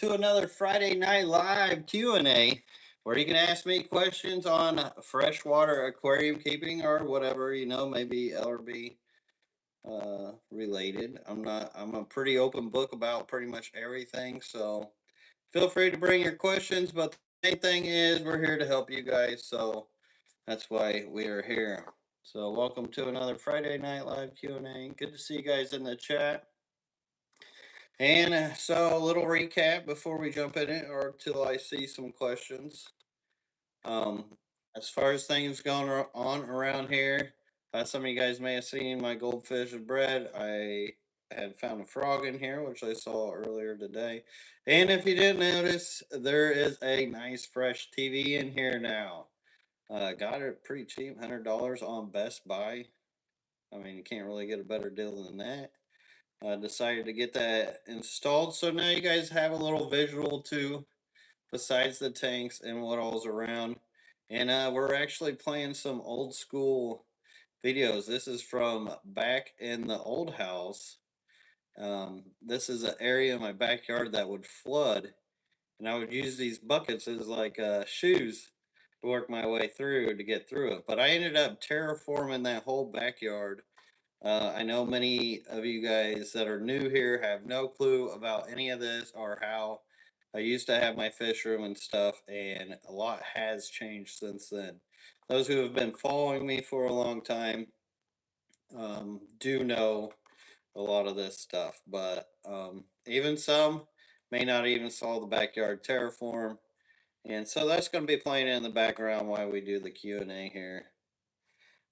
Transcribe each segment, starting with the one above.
To another Friday Night Live Q&A where you can ask me questions on freshwater aquarium keeping or whatever, maybe LRB related. I'm a pretty open book about pretty much everything, so feel free to bring your questions, but the main thing is we're here to help you guys, so that's why we are here. So welcome to another Friday Night Live Q&A. Good to see you guys in the chat. And so, a little recap before we jump in it, or till I see some questions. Um, as far as things going on around here, some of you guys may have seen my goldfish and bread. I had found a frog in here, which I saw earlier today. And if you didn't notice, there is a nice fresh TV in here now. Got it pretty cheap, $100 on Best Buy. I mean, you can't really get a better deal than that. Decided to get that installed. So now you guys have a little visual too, besides the tanks and what all's around. And we're actually playing some old school videos. This is from back in the old house. This is an area in my backyard that would flood, and I would use these buckets as like shoes to work my way through to get through it. But I ended up terraforming that whole backyard. I know many of you guys that are new here have no clue about any of this or how I used to have my fish room and stuff, and a lot has changed since then. Those who have been following me for a long time do know a lot of this stuff, but even some may not even saw the backyard terraform, and so that's going to be playing in the background while we do the Q&A here.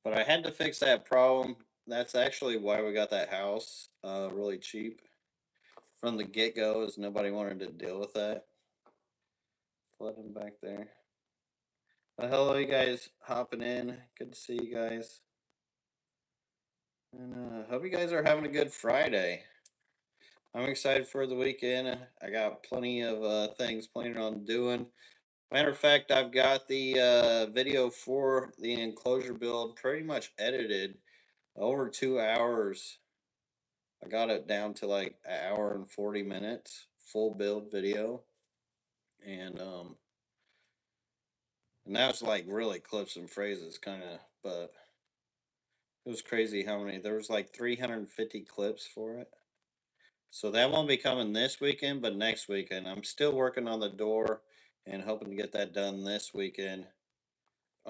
But I had to fix that problem. That's actually why we got that house really cheap from the get-go, is nobody wanted to deal with that. Flooding back there. Well, hello, you guys hopping in. Good to see you guys. And hope you guys are having a good Friday. I'm excited for the weekend. I got plenty of things planning on doing. Matter of fact, I've got the video for the enclosure build pretty much edited over 2 hours. I got it down to like an hour and 40 minutes, full build video. And that was like really clips and phrases kind of, but it was crazy how many. There was like 350 clips for it. So that won't be coming this weekend, but next weekend. I'm still working on the door and hoping to get that done this weekend.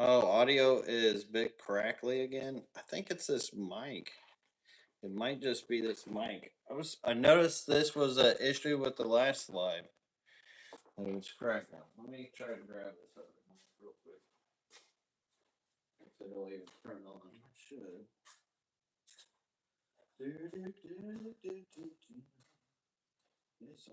Oh, audio is a bit crackly again. I think it's this mic. It might just be this mic. I noticed this was an issue with the last live. It was cracking. Let me try to grab this other one real quick. If it'll even turn on. It should. Yes,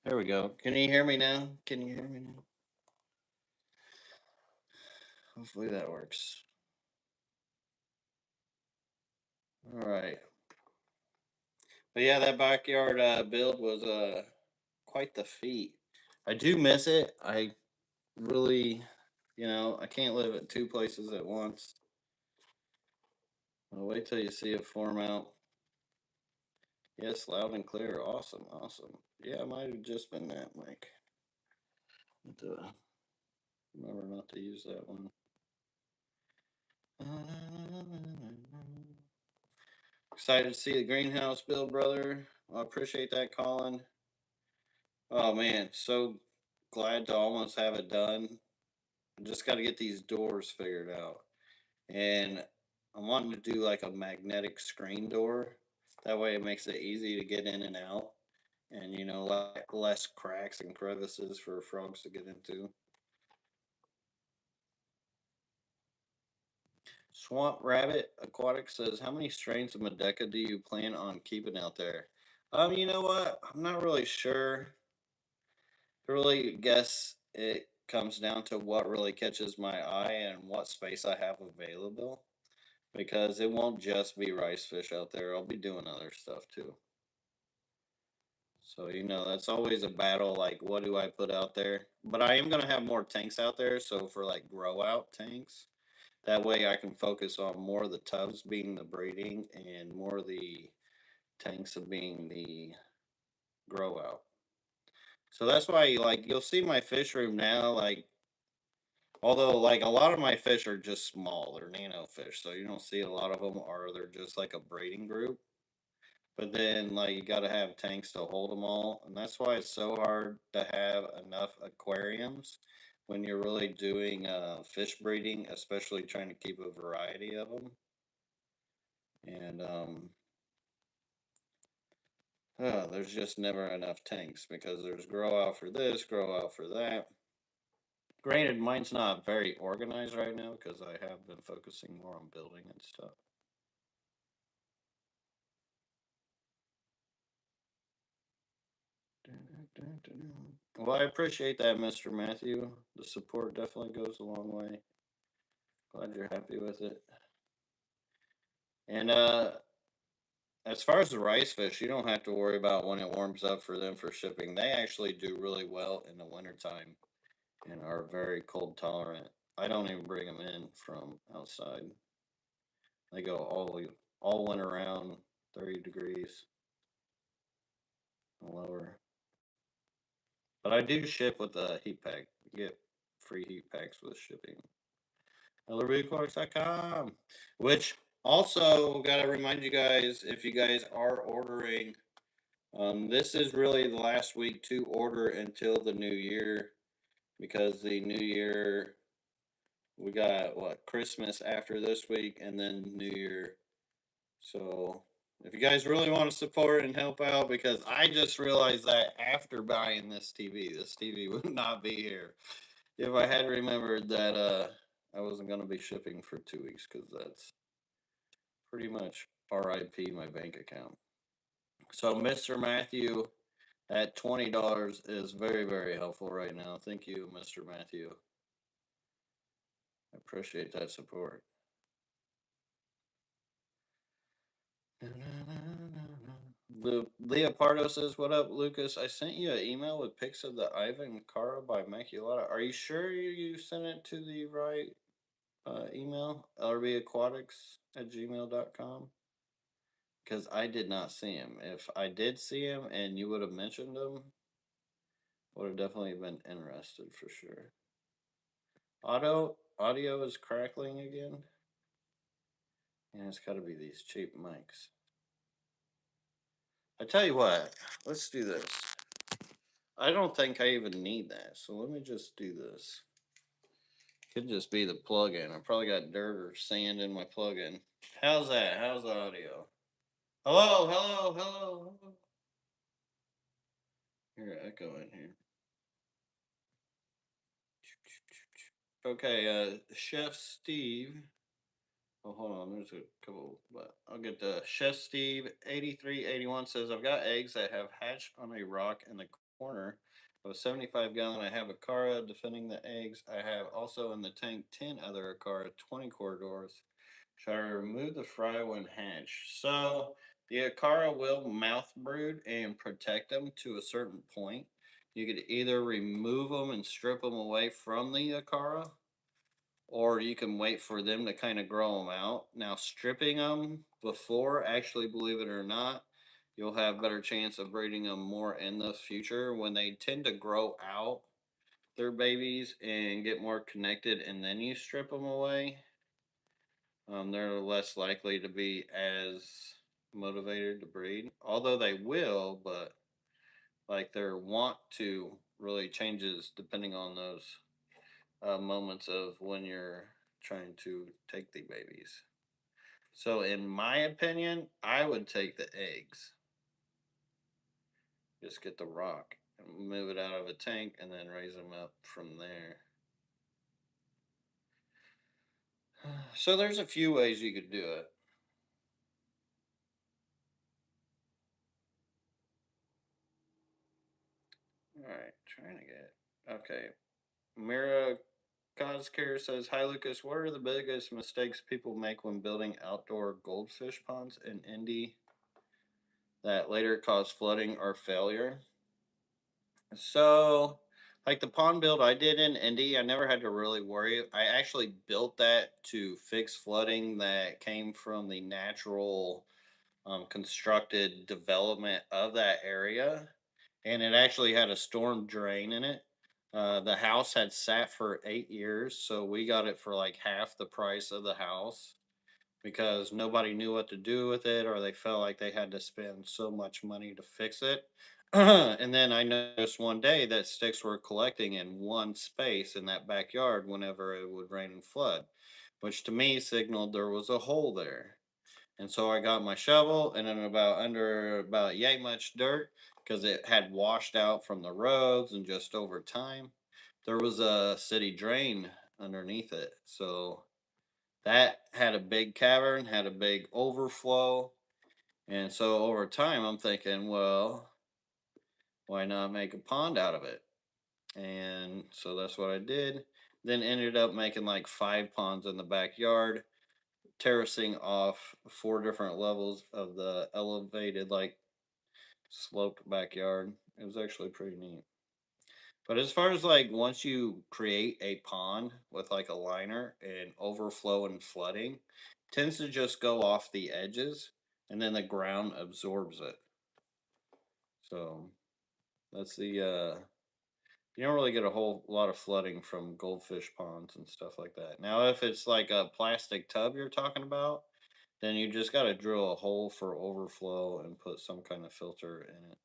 there we go. Can you hear me now? Can you hear me now? Hopefully that works. All right. But yeah, that backyard build was quite the feat. I do miss it. I really, I can't live at two places at once. I'll wait till you see it form out. Yes, loud and clear. Awesome, awesome. Yeah, it might have just been that mic. Remember not to use that one. Excited to see the greenhouse build, brother. I appreciate that, Colin. Oh man, so glad to almost have it done. I just got to get these doors figured out. And I'm wanting to do like a magnetic screen door. That way it makes it easy to get in and out. And, less cracks and crevices for frogs to get into. Swamp Rabbit Aquatics says, how many strains of Madeca do you plan on keeping out there? You know what? I'm not really sure. I really guess it comes down to what really catches my eye and what space I have available. Because it won't just be rice fish out there. I'll be doing other stuff too. So, that's always a battle. Like, what do I put out there? But I am going to have more tanks out there. So, for like grow out tanks, that way I can focus on more of the tubs being the breeding and more of the tanks of being the grow out. So that's why, like, you'll see my fish room now, like, although, like, a lot of my fish are just small, they're nano fish, so you don't see a lot of them, or they're just like a breeding group. But then, like, you got to have tanks to hold them all, and that's why it's so hard to have enough aquariums when you're really doing fish breeding, especially trying to keep a variety of them. And there's just never enough tanks because there's grow out for this, grow out for that. Granted, mine's not very organized right now because I have been focusing more on building and stuff. Well, I appreciate that, Mr. Matthew. The support definitely goes a long way. Glad you're happy with it. And as far as the rice fish, you don't have to worry about when it warms up for them for shipping. They actually do really well in the wintertime and are very cold tolerant. I don't even bring them in from outside. They go all winter round, 30 degrees and lower. But I do ship with a heat pack. You get free heat packs with shipping. LRBAquatics.com. Which also got to remind you guys, if you guys are ordering, this is really the last week to order until the new year, because the new year, we got what, Christmas after this week and then New Year. So if you guys really want to support and help out, because I just realized that after buying this TV would not be here if I had remembered that I wasn't going to be shipping for 2 weeks, because that's pretty much RIP my bank account. So Mr. Matthew at $20 is very, very helpful right now. Thank you, Mr. Matthew. I appreciate that support. Leopardo says, "What up, Lucas? I sent you an email with pics of the Ivan Cara by Maculata. Are you sure you sent it to the right email? LRB Aquatics at gmail.com? Because I did not see him. If I did see him and you would have mentioned him, would have definitely been interested for sure. Audio is crackling again. And it's got to be these cheap mics. I tell you what, let's do this. I don't think I even need that, so let me just do this. Could just be the plug-in. I probably got dirt or sand in my plug-in. How's that? How's the audio? Hello, hello, hello, hello. Here, echo in here. Okay, Chef Steve. Oh, hold on. There's a couple, but I'll get the Chef Steve 8381 says, I've got eggs that have hatched on a rock in the corner of a 75-gallon. I have a Acara defending the eggs. I have also in the tank 10 other Acara 20 corridors. Should I remove the fry when hatched? So the Acara will mouth brood and protect them to a certain point. You could either remove them and strip them away from the Acara, or you can wait for them to kind of grow them out. Now, stripping them before, actually, believe it or not, you'll have better chance of breeding them more in the future when they tend to grow out their babies and get more connected, and then you strip them away. They're less likely to be as motivated to breed, although they will, but like their want to really changes depending on those moments of when you're trying to take the babies. So, in my opinion, I would take the eggs. Just get the rock and move it out of a tank and then raise them up from there. So, there's a few ways you could do it. All right, trying to get. Okay. Mira Coscare says, Hi Lucas, what are the biggest mistakes people make when building outdoor goldfish ponds in Indy that later cause flooding or failure? So, like the pond build I did in Indy, I never had to really worry. I actually built that to fix flooding that came from the natural constructed development of that area, and it actually had a storm drain in it. The house had sat for 8 years, so we got it for like half the price of the house because nobody knew what to do with it, or they felt like they had to spend so much money to fix it. And then I noticed one day that sticks were collecting in one space in that backyard whenever it would rain and flood, which to me signaled there was a hole there. And so I got my shovel and then about yay much dirt because it had washed out from the roads and just over time there was a city drain underneath it. So that had a big cavern, had a big overflow. And so over time I'm thinking, well, why not make a pond out of it? And so that's what I did. Then ended up making like 5 ponds in the backyard, terracing off 4 different levels of the elevated, like sloped backyard. It was actually pretty neat. But as far as like once you create a pond with like a liner and overflow and flooding, tends to just go off the edges and then the ground absorbs it. So that's the you don't really get a whole lot of flooding from goldfish ponds and stuff like that. Now, if it's like a plastic tub you're talking about, then you just got to drill a hole for overflow and put some kind of filter in it.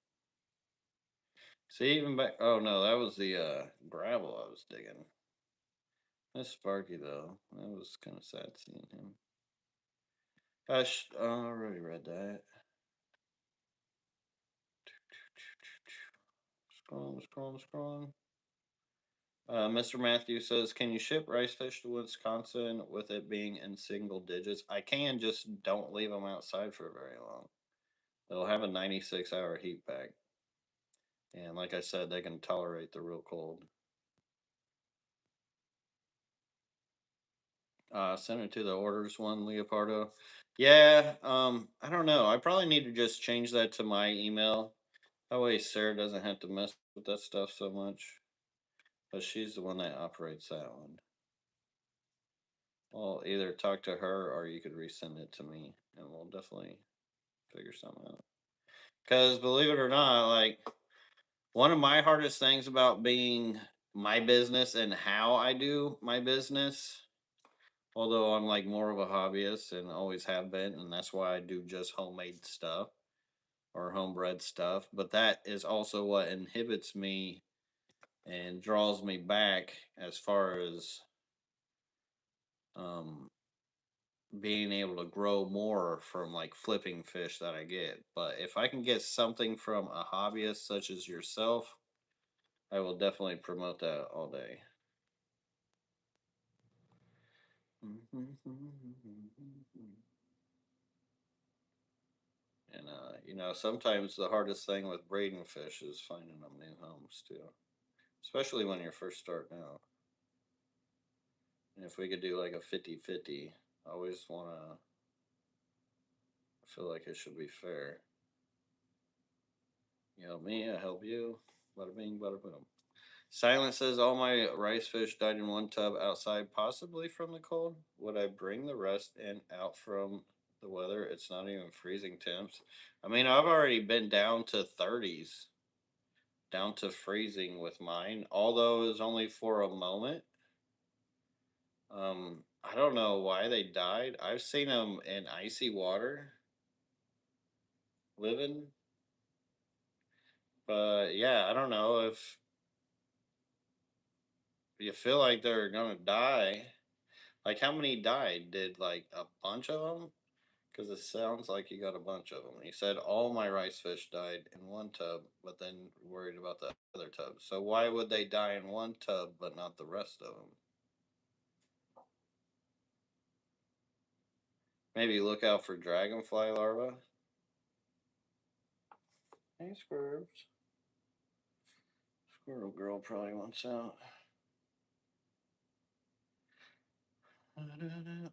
See, even back. Oh no, that was the gravel I was digging. That's Sparky though. That was kind of sad seeing him. I already read that. Scrolling. Mr. Matthews says, "Can you ship rice fish to Wisconsin with it being in single digits?" I can, just don't leave them outside for very long. They'll have a 96-hour heat pack, and like I said, they can tolerate the real cold. Send it to the orders one, Leopardo. Yeah, I don't know. I probably need to just change that to my email. That way Sarah doesn't have to mess with that stuff so much. But she's the one that operates that one. Well, either talk to her or you could resend it to me and we'll definitely figure something out. Because believe it or not, like one of my hardest things about being my business and how I do my business, although I'm like more of a hobbyist and always have been, and that's why I do just homemade stuff or homebred stuff. But that is also what inhibits me and draws me back as far as um, being able to grow more from like flipping fish that I get. But if I can get something from a hobbyist such as yourself, I will definitely promote that all day. And sometimes the hardest thing with breeding fish is finding them new homes too, especially when you're first starting out. And if we could do like a 50-50, I always want to feel like it should be fair. You help me, I help you. Bada bing, bada boom. Silence says all my rice fish died in one tub outside, possibly from the cold. Would I bring the rest in out from the weather? It's not even freezing temps. I mean, I've already been down to 30s, down to freezing with mine, although it was only for a moment. I don't know why they died. I've seen them in icy water living, but yeah, I don't know if you feel like they're gonna die. Like, how many died? Did like a bunch of them? Because it sounds like you got a bunch of them. He said all my rice fish died in one tub, but then worried about the other tubs. So why would they die in one tub but not the rest of them? Maybe look out for dragonfly larvae. Hey, Squirps. Squirrel girl probably wants out.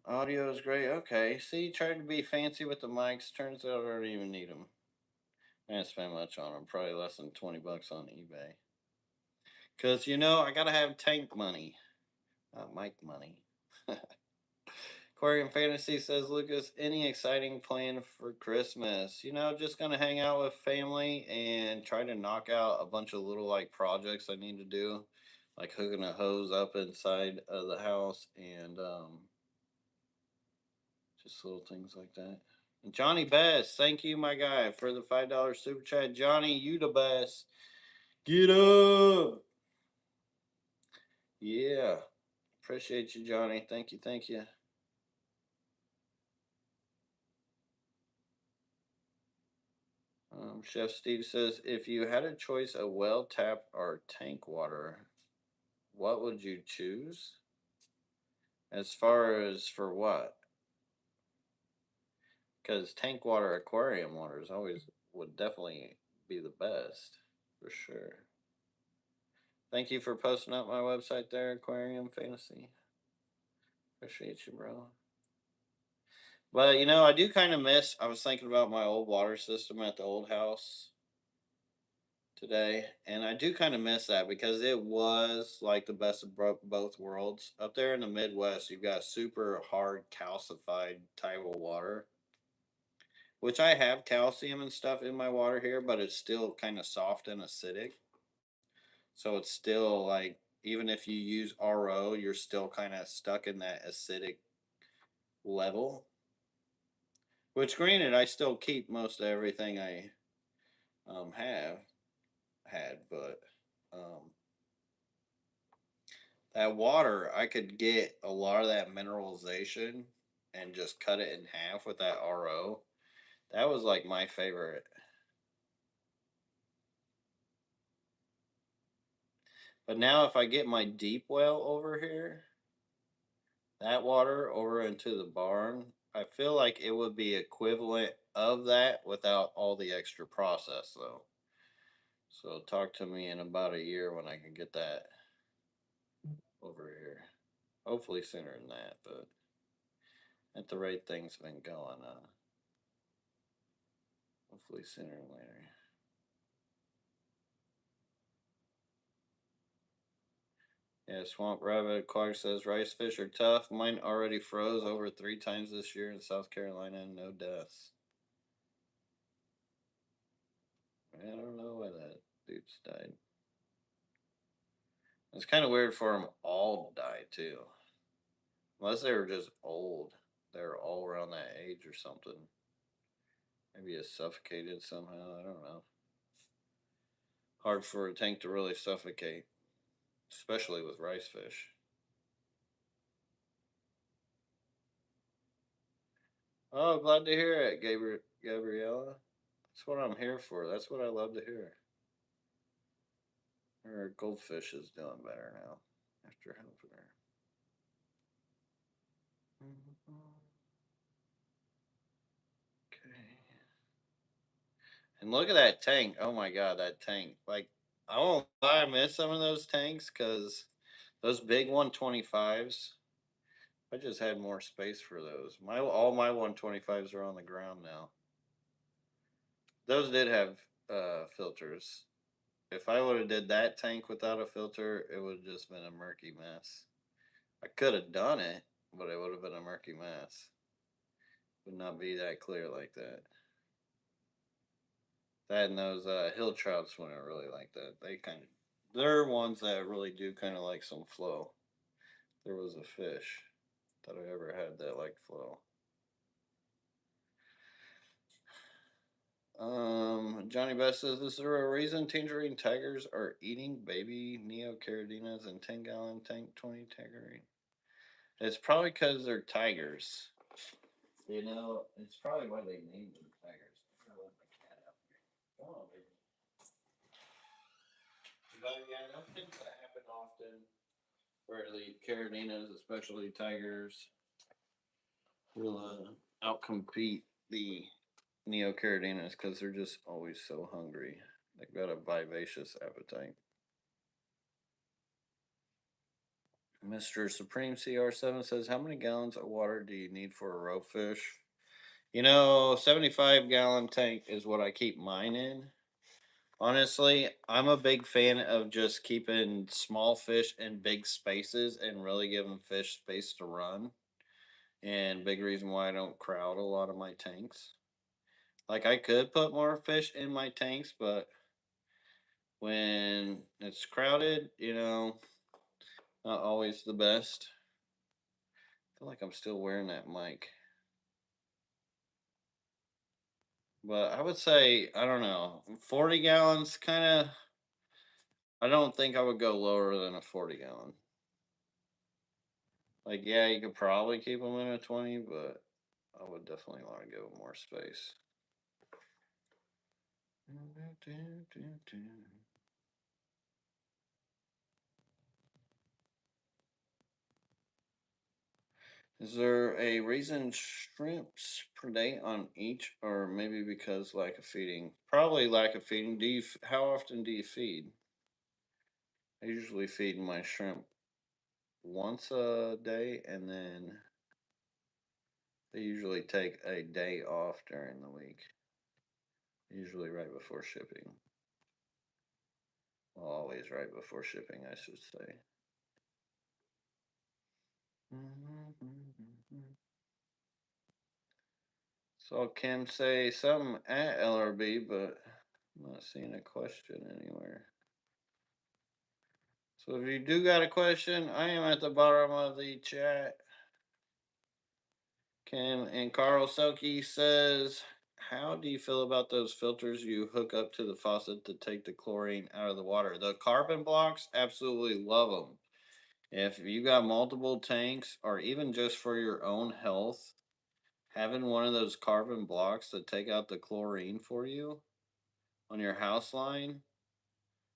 Audio is great. Okay. See, tried to be fancy with the mics. Turns out I don't even need them. I didn't spend much on them. Probably less than $20 on eBay. Because, I got to have tank money, not mic money. Of Aquarium Fantasy says, Lucas, any exciting plan for Christmas? Just gonna hang out with family and try to knock out a bunch of little like projects I need to do, like hooking a hose up inside of the house and just little things like that. And Johnny Best, thank you, my guy, for the $5 super chat. Johnny, you the best. Get up. Yeah. Appreciate you, Johnny. Thank you, thank you. Chef Steve says, if you had a choice of well tap or tank water, what would you choose? As far as for what? Because tank water, aquarium water is always would definitely be the best for sure. Thank you for posting up my website there, Aquarium Fantasy. Appreciate you, bro. But I do kind of miss. I was thinking about my old water system at the old house today, and I do kind of miss that because it was like the best of both worlds. Up there in the Midwest, you've got super hard calcified tidal water, which I have calcium and stuff in my water here, but it's still kind of soft and acidic. So it's still like, even if you use RO, you're still kind of stuck in that acidic level. Which, granted, I still keep most of everything I have had, but um, that water, I could get a lot of that mineralization and just cut it in half with that RO. That was like my favorite. But now, if I get my deep well over here, that water over into the barn, I feel like it would be equivalent of that without all the extra process, though. So talk to me in about a year when I can get that over here. Hopefully sooner than that, but at the rate things have been going, hopefully sooner than later. Yeah, Swamp Rabbit Clark says rice fish are tough. Mine already froze over 3 times this year in South Carolina and no deaths. I don't know why that dude's died. It's kind of weird for them all to die too. Unless they were just old. They were all around that age or something. Maybe it suffocated somehow. I don't know. Hard for a tank to really suffocate, especially with rice fish. Oh, glad to hear it, Gabriella. That's what I'm here for. That's what I love to hear. Her goldfish is doing better now after helping her. Okay. And look at that tank. Oh my god, that tank. Like, I won't lie, I miss some of those tanks because those big 125s, I just had more space for those. All my 125s are on the ground now. Those did have filters. If I would have did that tank without a filter, it would have just been a murky mess. I could have done it, but it would have been a murky mess. Would not be that clear like that. That and those hill trouts wouldn't really like that. They're ones that really do kind of like some flow. There was a fish that I ever had that liked flow. Johnny Best says, is there a reason tangerine tigers are eating baby neocardinas in 10-gallon tank 20 tangerine? It's probably because they're tigers. It's probably why they named them tigers. I'm gonna let my cat out here. Come on, baby. But yeah, I don't think that happen often. Where the caradinas, especially tigers, will outcompete the neocaradinas because they're just always so hungry. They've got a vivacious appetite. Mr. Supreme CR7 says, how many gallons of water do you need for a roe fish? 75-gallon tank is what I keep mine in. Honestly, I'm a big fan of just keeping small fish in big spaces and really giving fish space to run. and big reason why I don't crowd a lot of my tanks. Like I could put more fish in my tanks, but when it's crowded, not always the best. I feel like I'm still wearing that mic. But I would say, I don't know, 40 gallons kind of, I don't think I would go lower than a 40-gallon. Like, yeah, you could probably keep them in a 20, but I would definitely want to give them more space. Is there a reason shrimps predate on each, or maybe because lack of feeding? Probably lack of feeding. How often do you feed? I usually feed my shrimp once a day, and then they usually take a day off during the week. Usually right before shipping. Well, always right before shipping, I should say. Saw Kim say something at LRB, but I'm not seeing a question anywhere. So if you do got a question, I am at the bottom of the chat. Kim and Carl Selke says, how do you feel about those filters you hook up to the faucet to take the chlorine out of the water? The carbon blocks, absolutely love them. If you got multiple tanks, or even just for your own health, having one of those carbon blocks to take out the chlorine for you on your house line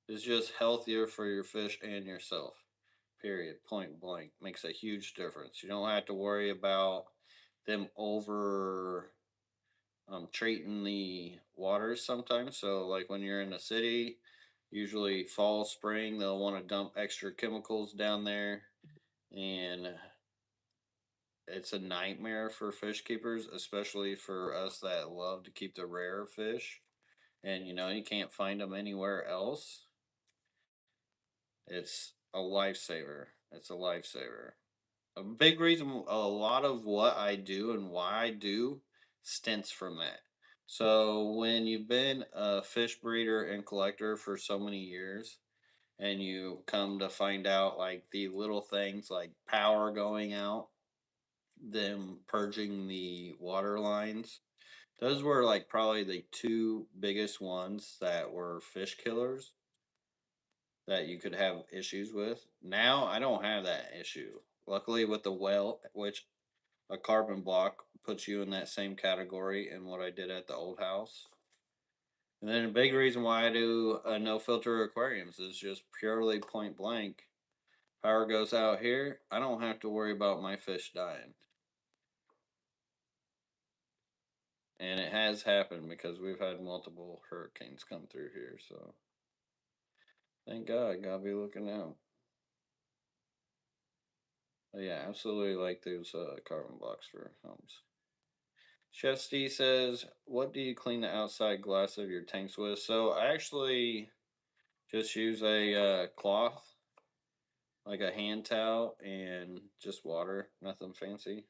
is just healthier for your fish and yourself. Period. Point blank. Makes a huge difference. You don't have to worry about them over treating the waters sometimes. So, like when you're in the city, usually fall, spring, they'll want to dump extra chemicals down there. And it's a nightmare for fish keepers, especially for us that love to keep the rare fish. And you can't find them anywhere else. It's a lifesaver. It's a lifesaver. A big reason, a lot of what I do and why I do stems from that. So when you've been a fish breeder and collector for so many years, and you come to find out like the little things like power going out, them purging the water lines, those were like probably the two biggest ones that were fish killers that you could have issues with. Now I don't have that issue. Luckily, with the well, which a carbon block puts you in that same category in what I did at the old house. And then a big reason why I do no filter aquariums is just purely point blank. Power goes out here, I don't have to worry about my fish dying. And it has happened because we've had multiple hurricanes come through here. So thank God, gotta be looking out. But yeah, absolutely like those carbon blocks for homes. Chef Steve says, what do you clean the outside glass of your tanks with? So I actually just use a cloth, like a hand towel, and just water. Nothing fancy.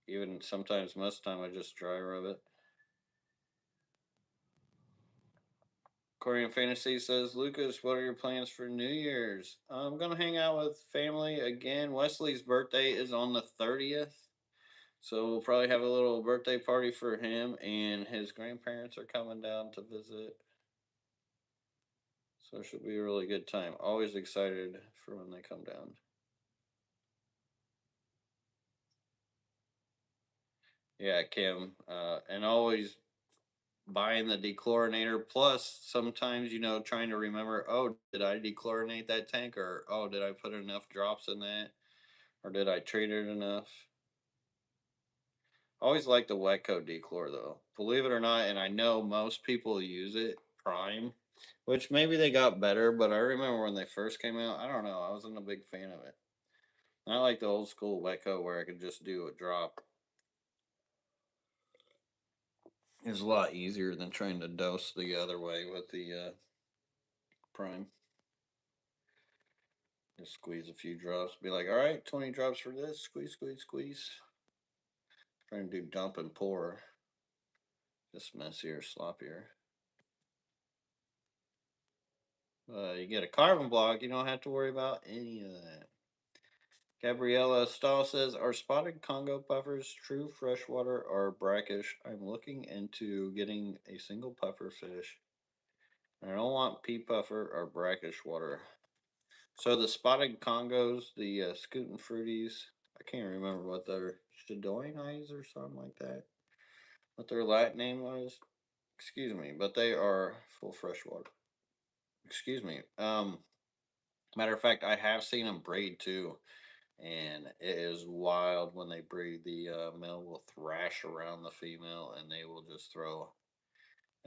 Even sometimes, most of the time, I just dry rub it. Aquarium Fantasy says, Lucas, what are your plans for New Year's? I'm going to hang out with family again. Wesley's birthday is on the 30th. So we'll probably have a little birthday party for him, and his grandparents are coming down to visit. So it should be a really good time. Always excited for when they come down. Yeah, Kim. And always buying the dechlorenator. Plus, sometimes, trying to remember, oh, did I dechlorinate that tank? Or, oh, did I put enough drops in that? Or did I treat it enough? Always like the wet coat dechlor, though. Believe it or not, and I know most people use it prime, which maybe they got better, but I remember when they first came out, I don't know, I wasn't a big fan of it. I like the old school wet coat where I could just do a drop. It's a lot easier than trying to dose the other way with the prime. Just squeeze a few drops. Be like, all right, 20 drops for this. Squeeze, squeeze, squeeze. Trying to do dump and pour. Just messier, sloppier. You get a carbon block, you don't have to worry about any of that. Gabriella Stahl says, are spotted Congo puffers true freshwater or brackish? I'm looking into getting a single puffer fish. I don't want pea puffer or brackish water. So the spotted Congos, the scootin' fruities, I can't remember what their Shadoin eyes or something like that. What their Latin name was. Excuse me, but they are full freshwater. Excuse me. Matter of fact, I have seen them breed too, and it is wild when they breed. The male will thrash around the female, and they will just throw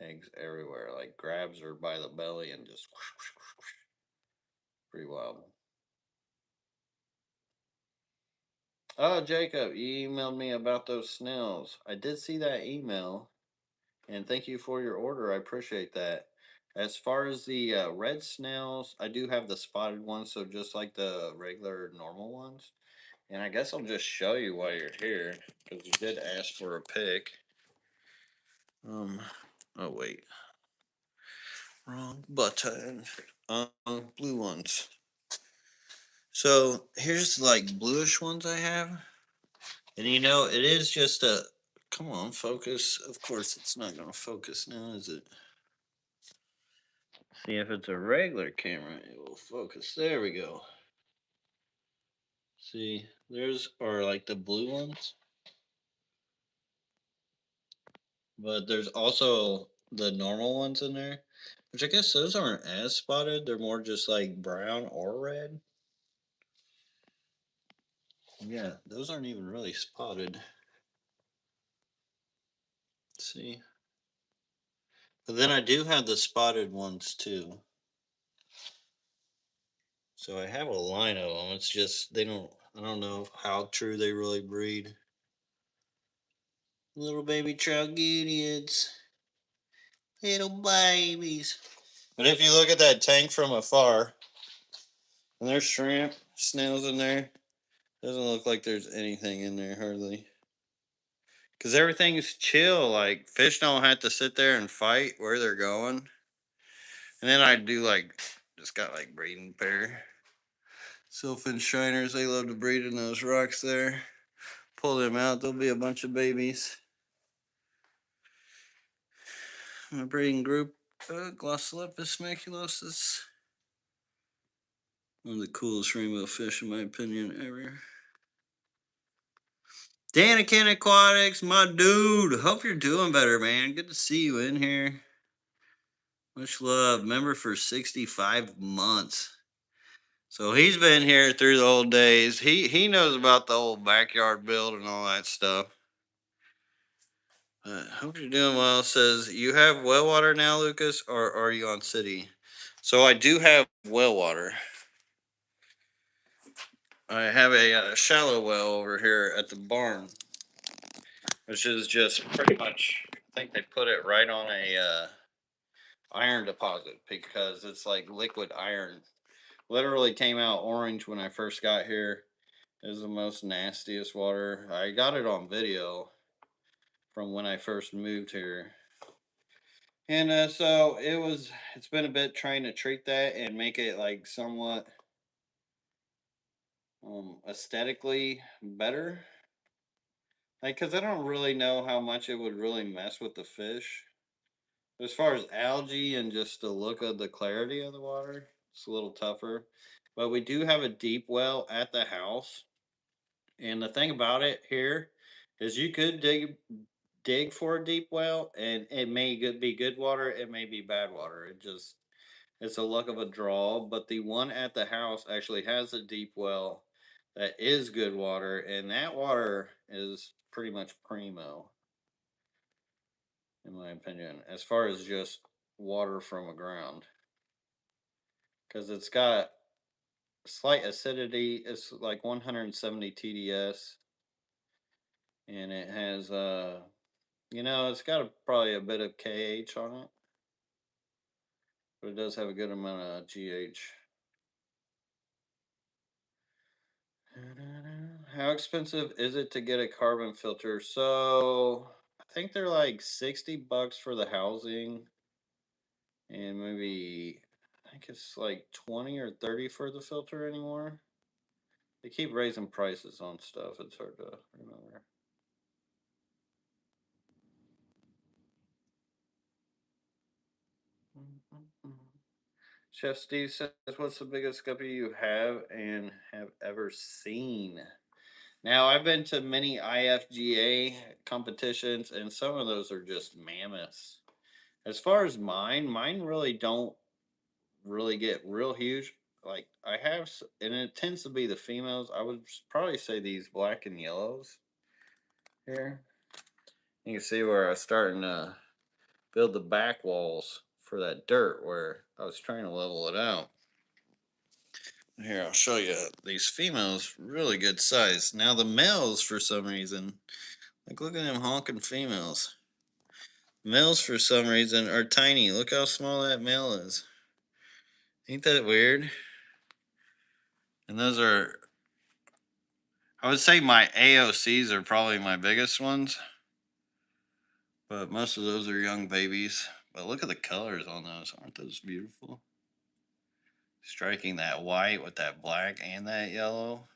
eggs everywhere. Like grabs her by the belly and just whoosh, whoosh, whoosh, whoosh. Pretty wild. Oh, Jacob, you emailed me about those snails. I did see that email, and thank you for your order. I appreciate that. As far as the red snails, I do have the spotted ones, so just like the regular normal ones. And I guess I'll just show you while you're here, because you did ask for a pic. Um, oh wait, wrong button. Blue ones. So here's like bluish ones I have, and you know it is just a. Come on, focus. Of course, it's not gonna focus now, is it? See if it's a regular camera, it will focus. There we go. See, there's are like the blue ones, but there's also the normal ones in there, which I guess those aren't as spotted. They're more just like brown or red. Yeah, those aren't even really spotted. See, but then I do have the spotted ones too. So I have a line of them. It's just they don't. I don't know how true they really breed. Little baby troglodytes, little babies. But if you look at that tank from afar, and there's shrimp, snails in there, doesn't look like there's anything in there hardly. Because everything's chill. Like, fish don't have to sit there and fight where they're going. And then I do, like, just got, like, breeding pair. Sylphin shiners, they love to breed in those rocks there. Pull them out, there'll be a bunch of babies. My breeding group, Glossolepis maculosus. One of the coolest rainbow fish, in my opinion, ever. Danican Aquatics, my dude. Hope you're doing better, man. Good to see you in here. Much love. Member for 65 months. So he's been here through the old days. He knows about the old backyard build and all that stuff. Hope you're doing well. Says, you have well water now, Lucas, or are you on city? So I do have well water. I have a shallow well over here at the barn, which is just pretty much. I think they put it right on a iron deposit because it's like liquid iron. Literally came out orange when I first got here. It was the most nastiest water. I got it on video from when I first moved here. And so it's been a bit trying to treat that and make it like somewhat aesthetically better. Like, because I don't really know how much it would really mess with the fish. As far as algae and just the look of the clarity of the water, it's a little tougher. But we do have a deep well at the house. And the thing about it here is you could dig for a deep well and it may be good water, it may be bad water. It's a luck of a draw, but the one at the house actually has a deep well that is good water, and that water is pretty much primo, in my opinion, as far as just water from a ground. Because it's got slight acidity, it's like 170 TDS, and it has it's got probably a bit of KH on it, but it does have a good amount of GH. How expensive is it to get a carbon filter? So I think they're like $60 for the housing, and maybe I think it's like 20 or 30 for the filter anymore. They keep raising prices on stuff. It's hard to remember. Chef Steve says, "What's the biggest guppy you have and have ever seen?" Now, I've been to many IFGA competitions, and some of those are just mammoths. As far as mine really don't really get real huge. Like I have, and it tends to be the females. I would probably say these black and yellows here. You can see where I was starting to build the back walls for that dirt where I was trying to level it out. Here, I'll show you these females, really good size. Now the males, for some reason, like look at them honking females. Males, for some reason, are tiny. Look how small that male is. Ain't that weird? And those are, I would say my AOCs are probably my biggest ones, but most of those are young babies. But look at the colors on those. Aren't those beautiful? Striking that white with that black and that yellow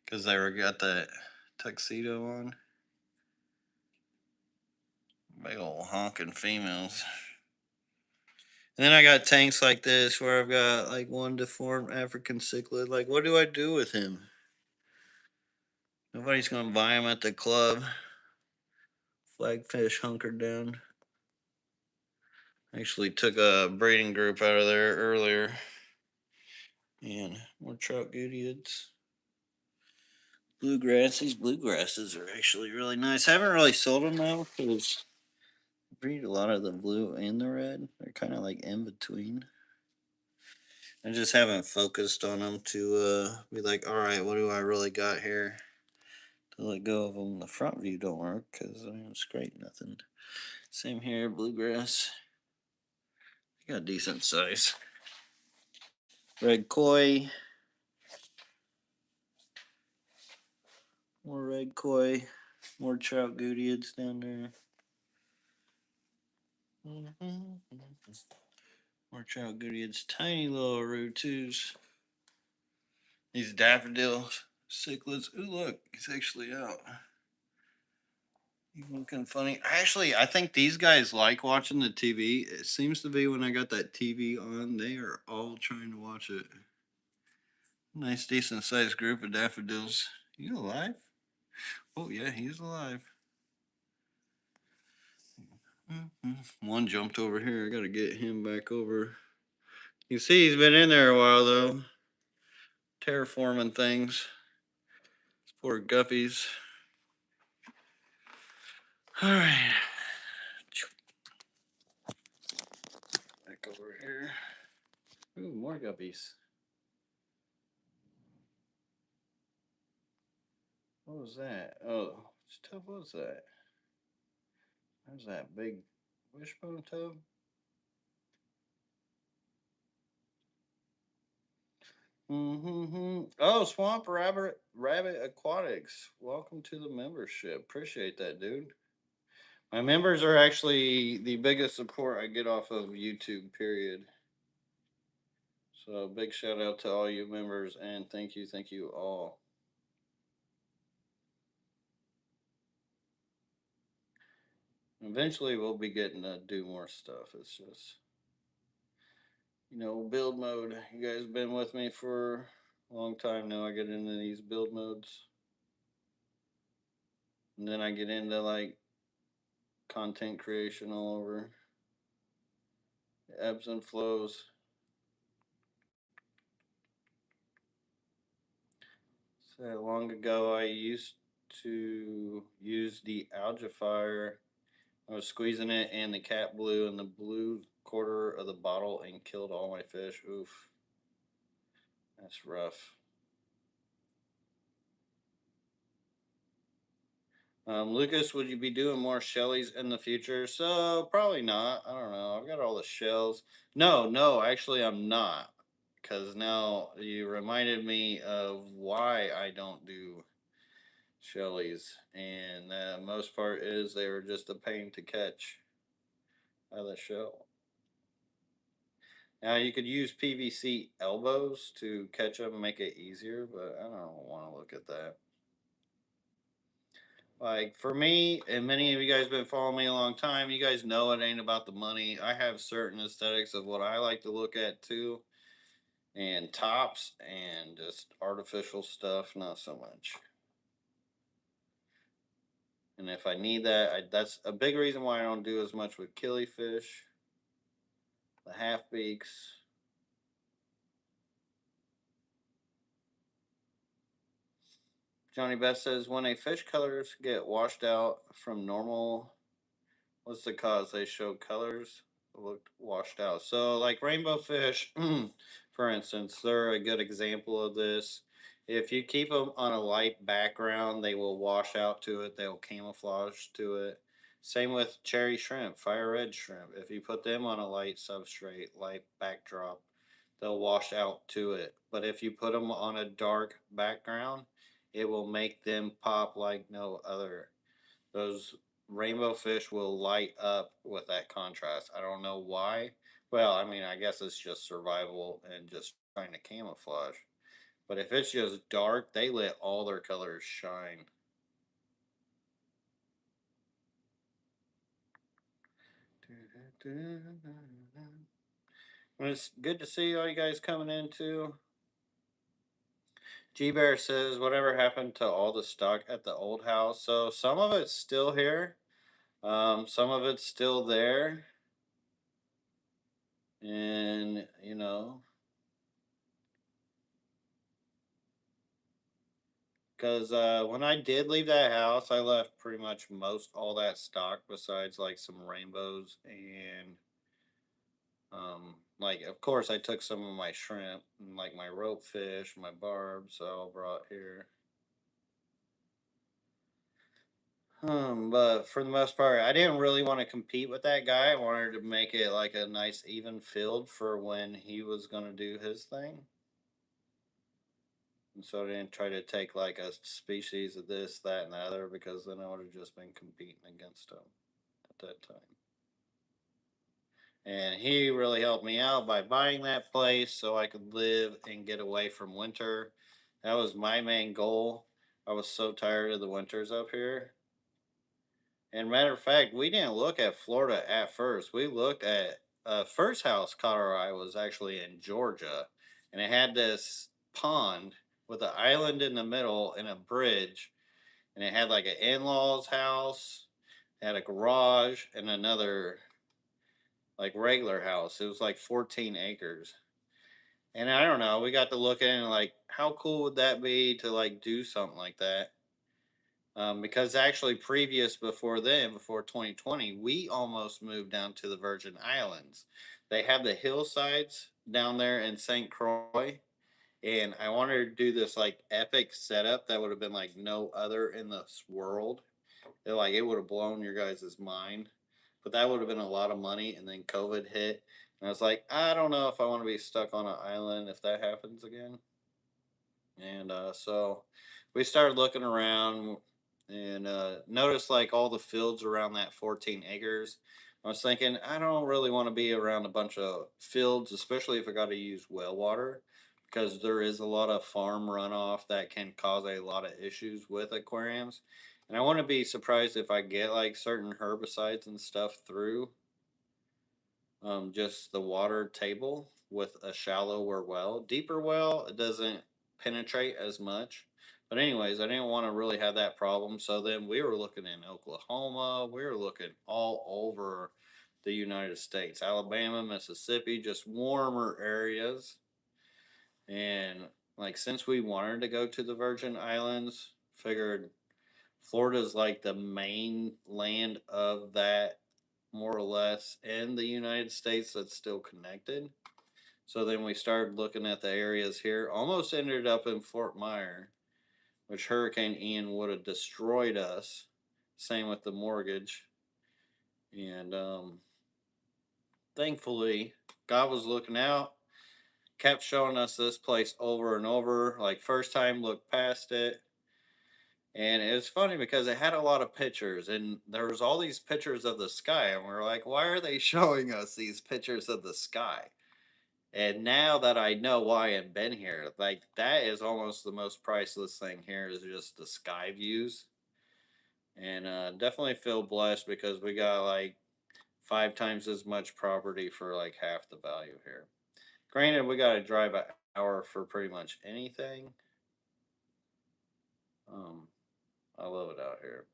because they were got that tuxedo on. Big old honking females. And then I got tanks like this where I've got like one deformed African cichlid. Like, what do I do with him? Nobody's gonna buy him at the club. Flagfish hunkered down. Actually took a breeding group out of there earlier. And more trout goodeids. Bluegrass. These bluegrasses are actually really nice. I haven't really sold them now because I breed a lot of the blue and the red. They're kind of like in between. I just haven't focused on them to be like, all right, what do I really got here? To let go of them. The front view don't work because I mean, scrape nothing. Same here, bluegrass. They got decent size. Red koi. More red koi. More trout goodeids down there. More trout goodeids. Tiny little rooters. These daffodils. Cichlids. Ooh, look. He's actually out. He's looking funny. Actually, I think these guys like watching the TV. It seems to be when I got that TV on, they are all trying to watch it. Nice, decent sized group of daffodils. You alive? Oh, yeah, he's alive. One jumped over here. I got to get him back over. You see, he's been in there a while, though. Terraforming things. These poor guppies. All right. Back over here. Ooh, more guppies. What was that? Oh, what stuff was that? There's that big wishbone tub. Oh, Swamp Rabbit Aquatics. Welcome to the membership. Appreciate that, dude. My members are actually the biggest support I get off of YouTube, period. So big shout out to all you members and thank you all. Eventually we'll be getting to do more stuff. It's just build mode. You guys been with me for a long time now. I get into these build modes. And then I get into like content creation all over. Ebbs and flows. So long ago I used to use the algifier. I was squeezing it and the cat blew in the blue quarter of the bottle and killed all my fish. Oof. That's rough. Lucas, would you be doing more Shellys in the future? So probably not. I don't know. I've got all the shells. No, actually I'm not. because now you reminded me of why I don't do Shelleys, and the most part is they were just a pain to catch out of the shell. Now you could use PVC elbows to catch them and make it easier, but I don't want to look at that. Like for me, and many of you guys been following me a long time, you guys know it ain't about the money. I have certain aesthetics of what I like to look at too, and tops and just artificial stuff, not so much. And if I need that, that's a big reason why I don't do as much with killifish, the half beaks. Johnny Best says when a fish colors get washed out from normal, what's the cause? They show colors looked washed out. So like rainbow fish, for instance, they're a good example of this. If you keep them on a light background, they will wash out to it. They'll camouflage to it. Same with cherry shrimp, fire red shrimp. If you put them on a light substrate, light backdrop, they'll wash out to it. But if you put them on a dark background, it will make them pop like no other. Those rainbow fish will light up with that contrast. I don't know why. Well, I mean, I guess it's just survival and just trying to camouflage. But if it's just dark, they let all their colors shine. Well, it's good to see all you guys coming in too. G Bear says, whatever happened to all the stock at the old house? So some of it's still here. Some of it's still there. And, because when I did leave that house, I left pretty much most all that stock besides like some rainbows and like of course I took some of my shrimp and like my rope fish, my barbs, I all brought here. But for the most part, I didn't really want to compete with that guy. I wanted to make it like a nice even field for when he was gonna do his thing. And so I didn't try to take like a species of this, that, and the other because then I would have just been competing against him at that time. And he really helped me out by buying that place so I could live and get away from winter. That was my main goal. I was so tired of the winters up here. And matter of fact, we didn't look at Florida at first. We looked at first house caught our eye was actually in Georgia, and it had this pond with an island in the middle and a bridge, and it had like an in-laws house, had a garage, and another like regular house. It was like 14 acres. And I don't know, we got to look at it and like, how cool would that be to like do something like that? Because actually, previous before then, before 2020, we almost moved down to the Virgin Islands. They have the hillsides down there in St. Croix, and I wanted to do this like epic setup that would have been like no other in this world. It would have blown your guys' mind, but that would have been a lot of money. And then COVID hit, and I was like, I don't know if I want to be stuck on an island if that happens again. And so we started looking around and noticed like all the fields around that 14 acres. I was thinking, I don't really want to be around a bunch of fields, especially if I got to use well water, because there is a lot of farm runoff that can cause a lot of issues with aquariums. And I want to be surprised if I get like certain herbicides and stuff through just the water table with a shallower well. Deeper well, it doesn't penetrate as much. But anyways, I didn't want to really have that problem. So then we were looking in Oklahoma. We were looking all over the United States, Alabama, Mississippi, just warmer areas. And like since we wanted to go to the Virgin Islands, figured Florida's like the main land of that more or less in the United States that's still connected. So then we started looking at the areas here. Almost ended up in Fort Myer, which Hurricane Ian would have destroyed us. Same with the mortgage. And thankfully, God was looking out. kept showing us this place over and over. Like first time, looked past it, and it was funny because it had a lot of pictures, and there was all these pictures of the sky, and we're like, why are they showing us these pictures of the sky? And now that I know why I've been here, like that is almost the most priceless thing here is just the sky views. And definitely feel blessed because we got like 5 times as much property for like half the value here. Granted, we got to drive an hour for pretty much anything. Um, I love it out here.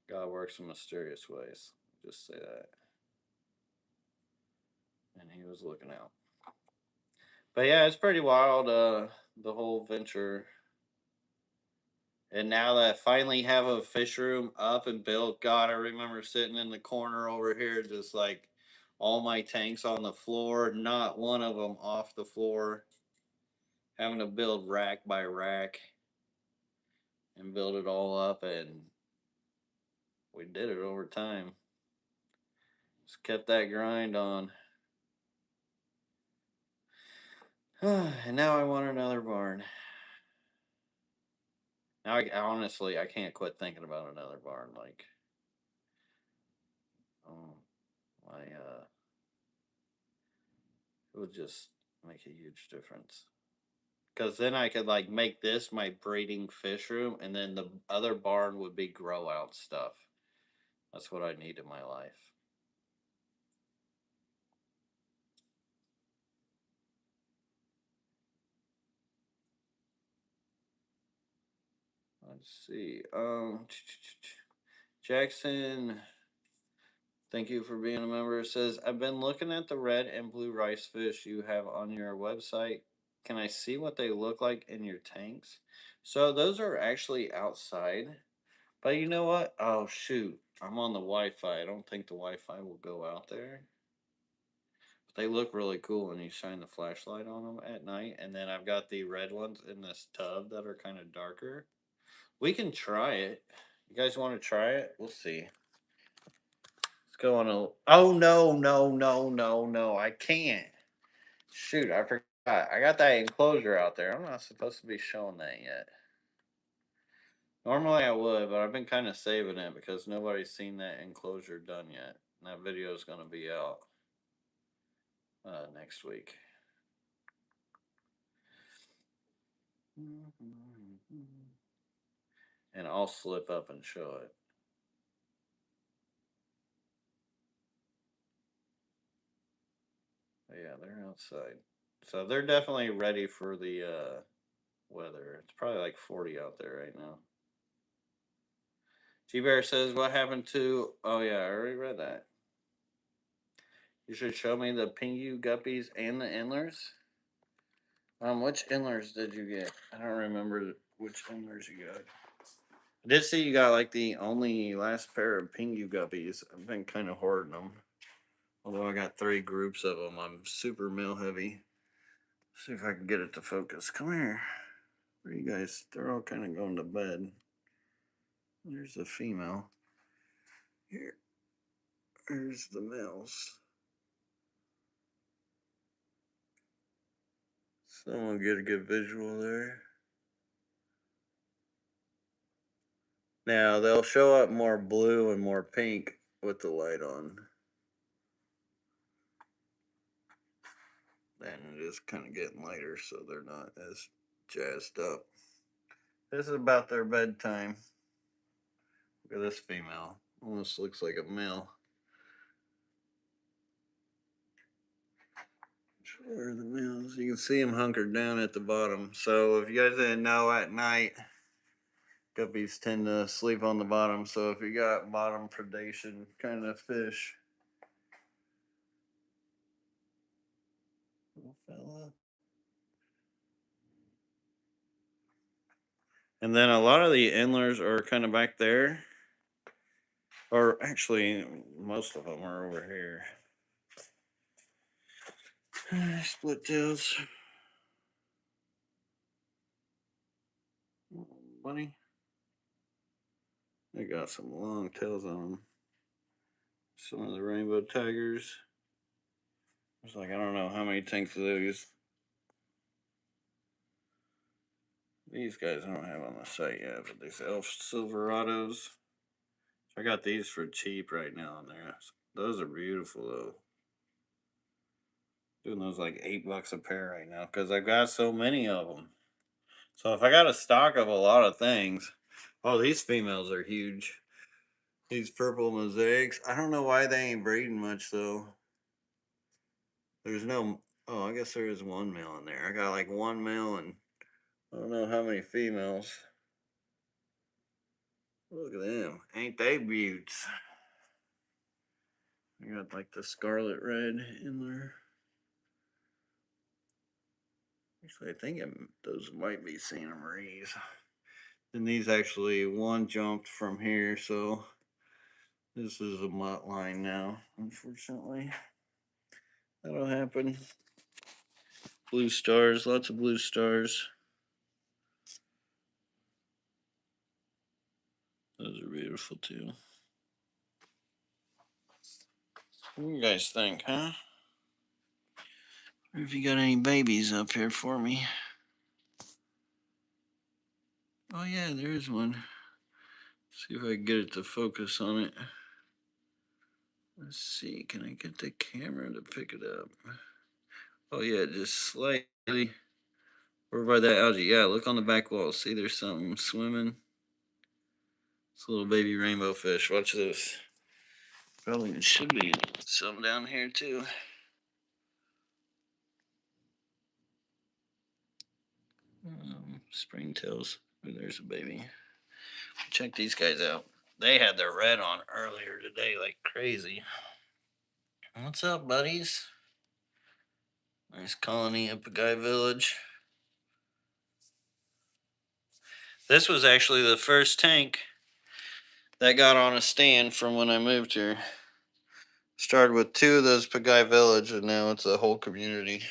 God works in mysterious ways. Just say that. And he was looking out. But yeah, it's pretty wild. The whole venture. And now that I finally have a fish room up and built, God, I remember sitting in the corner over here, just like all my tanks on the floor, not one of them off the floor, having to build rack by rack and build it all up. And we did it over time. Just kept that grind on. And now I want another barn. Now, honestly, I can't quit thinking about another barn. Like, um, it would just make a huge difference. Because then I could like make this my breeding fish room, and then the other barn would be grow out stuff. That's what I need in my life. Let's see. Jackson, thank you for being a member. It says I've been looking at the red and blue rice fish you have on your website. Can I see what they look like in your tanks? So those are actually outside. But you know what? Oh shoot. I'm on the Wi-Fi. I don't think the Wi-Fi will go out there. They look really cool when you shine the flashlight on them at night. And then I've got the red ones in this tub that are kind of darker. We can try it. You guys want to try it? We'll see. Let's go on a. Oh no, no, no, no, no! I can't. Shoot, I forgot. I got that enclosure out there. I'm not supposed to be showing that yet. Normally I would, but I've been kind of saving it because nobody's seen that enclosure done yet. And that video is going to be out next week. And I'll slip up and show it. But yeah, they're outside. So they're definitely ready for the weather. It's probably like 40 out there right now. G Bear says, what happened to. Oh, yeah, I already read that. You should show me the pingu guppies and the endlers. Which endlers did you get? I don't remember which endlers you got. I did see you got like the only last pair of pingu guppies. I've been kind of hoarding them. Although I got 3 groups of them. I'm super male heavy. See if I can get it to focus. Come here. Where are you guys? They're all kind of going to bed. There's the female. Here. There's the males. Someone get a good visual there. Now they'll show up more blue and more pink with the light on. Then it is kind of getting lighter, so they're not as jazzed up. This is about their bedtime. Look at this female. Almost looks like a male. Where are the males? You can see them hunkered down at the bottom. So if you guys didn't know, at night guppies tend to sleep on the bottom. So if you got bottom predation kind of fish, little fella. And then a lot of the endlers are kind of back there. Or actually, most of them are over here. Split tails. Bunny. They got some long tails on them. Some of the rainbow tigers. It's like, I don't know how many tanks of those. These guys I don't have on the site yet, but these Elf Silverados. I got these for cheap right now on there. Those are beautiful though. Doing those like $8 a pair right now because I've got so many of them. So if I got a stock of a lot of things, oh, these females are huge. These purple mosaics. I don't know why they ain't breeding much though. There's no. Oh, I guess there is one male in there. I got like one male and I don't know how many females. Look at them. Ain't they beauts? I got like the scarlet red in there. Actually, I think those might be Santa Marie's. And these actually, one jumped from here, so this is a mutt line now, unfortunately. That'll happen. Blue stars, lots of blue stars. Those are beautiful too. What do you guys think, huh? Or if you got any babies up here for me. Oh yeah, there is one. See if I can get it to focus on it. Let's see, can I get the camera to pick it up? Oh yeah, just slightly over by that algae. Yeah, look on the back wall. See, there's something swimming. It's a little baby rainbow fish. Watch this. Probably should be some down here too. Springtails. Oh, there's a baby. Check these guys out. They had their red on earlier today like crazy. What's up, buddies? Nice colony up a guy village. This was actually the first tank that got on a stand from when I moved here. Started with two of those Pagai Village, and now it's a whole community.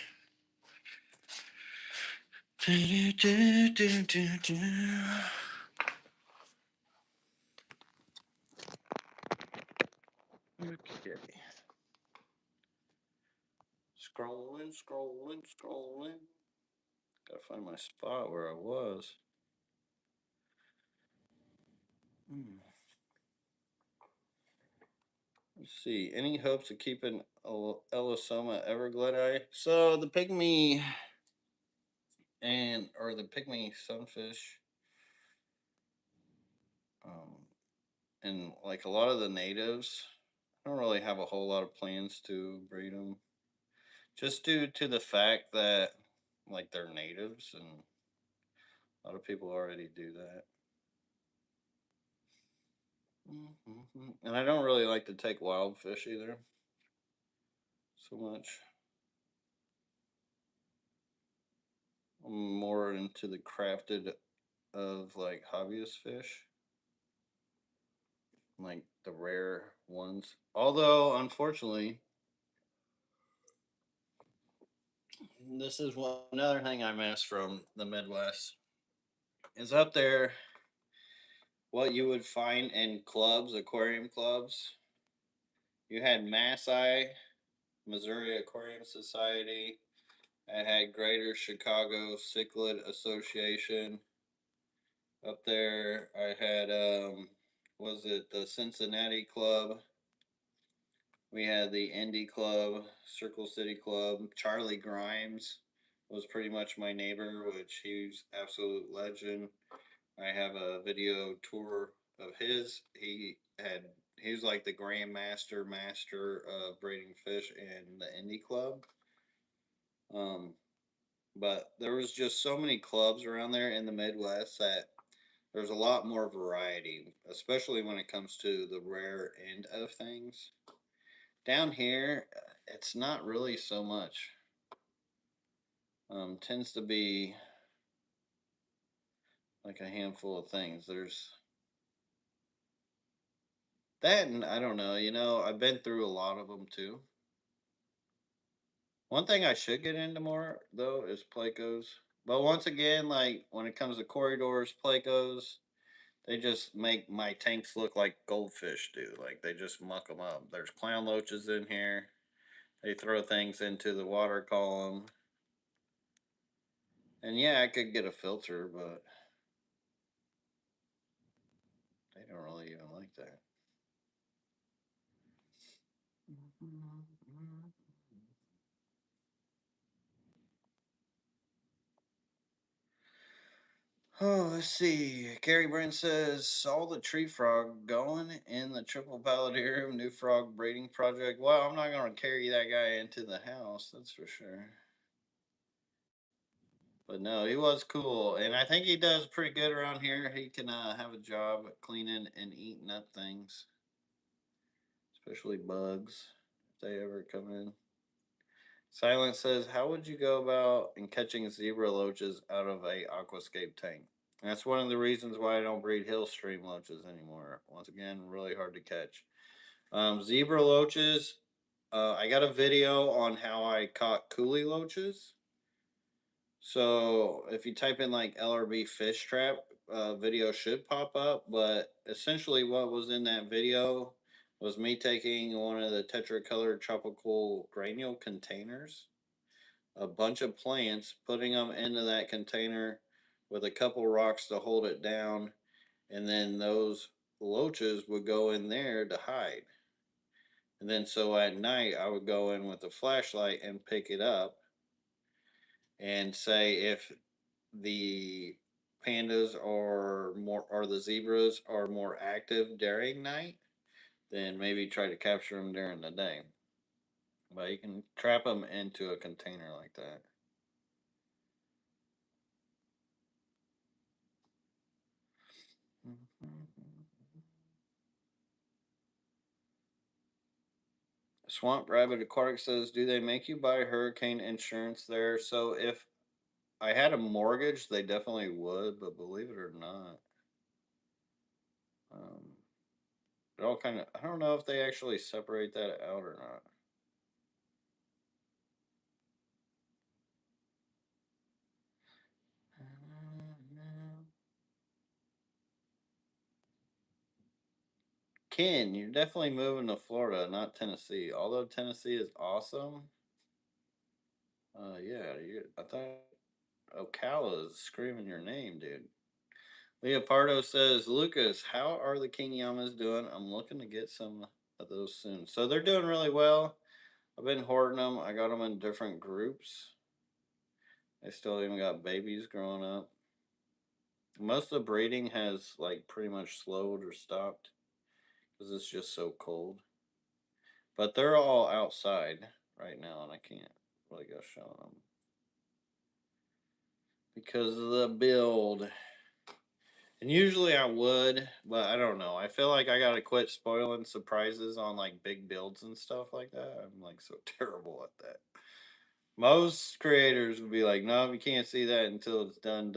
Okay. Scrolling, scrolling, scrolling. Gotta find my spot where I was. Let's see. Any hopes of keeping Elosoma Everglade? So the pygmy or the pygmy sunfish, um, and like a lot of the natives, I don't really have a whole lot of plans to breed them, just due to the fact that like they're natives and a lot of people already do that. And I don't really like to take wild fish either so much. I'm more into the crafted of like hobbyist fish, like the rare ones. Although, unfortunately, this is another thing I miss from the Midwest is up there what you would find in clubs, aquarium clubs. You had Maasai, Missouri Aquarium Society. I had Greater Chicago Cichlid Association. Up there, I had was it the Cincinnati Club? We had the Indy Club, Circle City Club. Charlie Grimes was pretty much my neighbor, which he's absolute legend. I have a video tour of his. He was like the master of breeding fish in the Indy Club. Um, but there was just so many clubs around there in the Midwest that there's a lot more variety, especially when it comes to the rare end of things. Down here, it's not really so much. Tends to be like a handful of things. There's that, and I don't know. I've been through a lot of them too. One thing I should get into more though is Plecos. But once again, like when it comes to corridors, Plecos, they just make my tanks look like goldfish do. Like they just muck them up. There's clown loaches in here. They throw things into the water column. And yeah, I could get a filter, but they don't really even like that. Oh, let's see. Gary Brent says, saw the tree frog going in the triple paludarium new frog breeding project. Well, I'm not going to carry that guy into the house, that's for sure. But no, he was cool. And I think he does pretty good around here. He can have a job cleaning and eating up things, especially bugs, if they ever come in. Silence says, how would you go about in catching zebra loaches out of a aquascape tank? And that's one of the reasons why I don't breed hill stream loaches anymore. Once again, really hard to catch. Zebra loaches, I got a video on how I caught coolie loaches. So if you type in like LRB fish trap, video should pop up. But essentially, what was in that video was me taking one of the tetracolored tropical granule containers, a bunch of plants, putting them into that container with a couple rocks to hold it down, and then those loaches would go in there to hide. And then so at night, I would go in with a flashlight and pick it up and say if the pandas or the zebras are more active during night, then maybe try to capture them during the day. But you can trap them into a container like that. Swamp Rabbit Aquatic says, "Do they make you buy hurricane insurance there?" So if I had a mortgage, they definitely would. But believe it or not, um, it all kind of. I don't know if they actually separate that out or not. Ken, you're definitely moving to Florida, not Tennessee. Although Tennessee is awesome. Yeah, I thought Ocala is screaming your name, dude. Leopardo says, Lucas, how are the King Yamas doing? I'm looking to get some of those soon. So they're doing really well. I've been hoarding them. I got them in different groups. They still even got babies growing up. Most of the breeding has like pretty much slowed or stopped because it's just so cold. But they're all outside right now, and I can't really go showing them because of the build. And usually I would, but I don't know. I feel like I gotta quit spoiling surprises on like big builds and stuff like that. I'm like so terrible at that. Most creators would be like, no, you can't see that until it's done.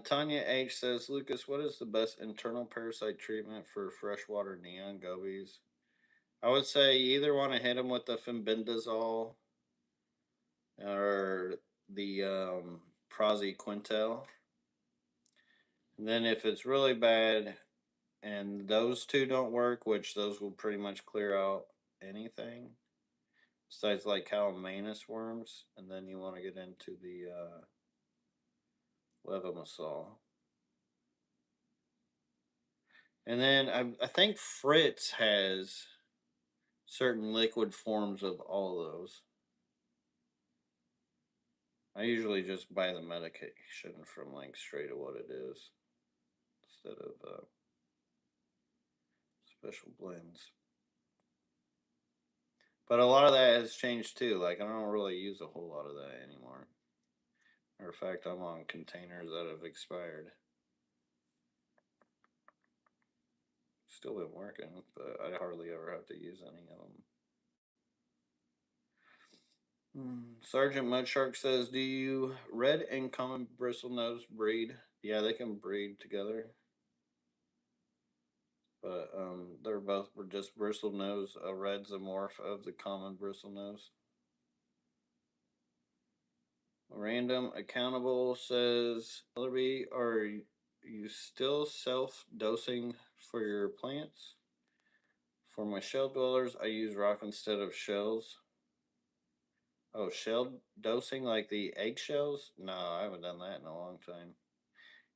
Tanya H says, Lucas, what is the best internal parasite treatment for freshwater neon gobies? I would say you either want to hit them with the fenbendazole or the praziquintel. And then if it's really bad and those two don't work, which those will pretty much clear out anything besides like calamanus worms, and then you want to get into the levomasol. And then I think Fritz has certain liquid forms of all of those. I usually just buy the medication from like straight to what it is instead of special blends. But a lot of that has changed too. Like I don't really use a whole lot of that anymore. Matter of fact, I'm on containers that have expired. Still been working, but I hardly ever have to use any of them. Sergeant Mudshark says, "Do you red and common bristlenose breed?" Yeah, they can breed together, but they're both just bristlenose. A red's a morph of the common bristlenose. Random Accountable says, LRB, are you still self-dosing for your plants? For my shell dwellers, I use rock instead of shells. Oh, shell dosing like the eggshells? No, I haven't done that in a long time.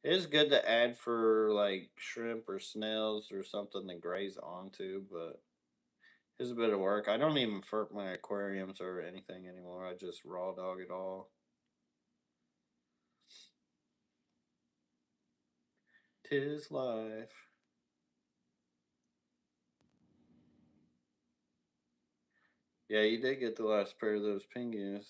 It is good to add for like shrimp or snails or something to graze onto, but it's a bit of work. I don't even ferp my aquariums or anything anymore. I just raw dog it all. Tis life. Yeah, you did get the last pair of those pinguins.